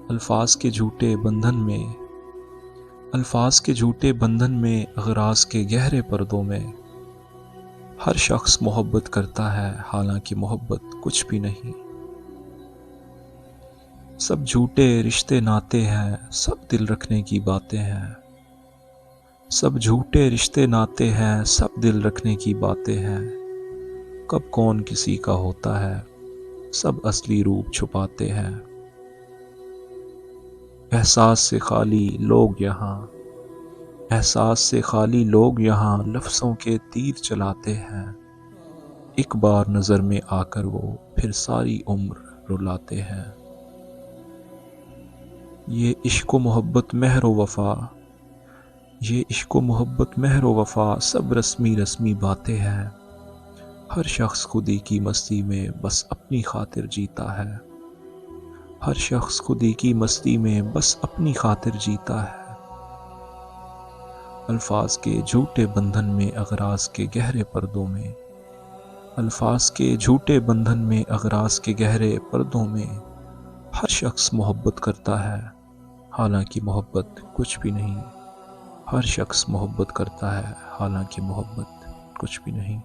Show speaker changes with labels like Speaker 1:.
Speaker 1: الفاظ کے جھوٹے بندھن میں الفاظ کے جھوٹے بندھن میں اغراض کے گہرے پردوں میں ہر شخص محبت کرتا ہے، حالانکہ محبت کچھ بھی نہیں۔ سب جھوٹے رشتے ناتے ہیں، سب دل رکھنے کی باتیں ہیں۔ سب جھوٹے رشتے ناتے ہیں، سب دل رکھنے کی باتیں ہیں۔ کب کون کسی کا ہوتا ہے، سب اصلی روپ چھپاتے ہیں۔ احساس سے خالی لوگ یہاں احساس سے خالی لوگ یہاں لفظوں کے تیر چلاتے ہیں۔ ایک بار نظر میں آ کر وہ پھر ساری عمر رلاتے ہیں۔ یہ عشق و محبت مہر و وفا یہ عشق و محبت مہر و وفا سب رسمی رسمی باتیں ہیں۔ ہر شخص خودی کی مستی میں بس اپنی خاطر جیتا ہے۔ ہر شخص خودی کی مستی میں بس اپنی خاطر جیتا ہے۔ الفاظ کے جھوٹے بندھن میں اغراض کے گہرے پردوں میں الفاظ کے جھوٹے بندھن میں اغراض کے گہرے پردوں میں ہر شخص محبت کرتا ہے، حالانکہ محبت کچھ بھی نہیں۔ ہر شخص محبت کرتا ہے، حالانکہ محبت کچھ بھی نہیں۔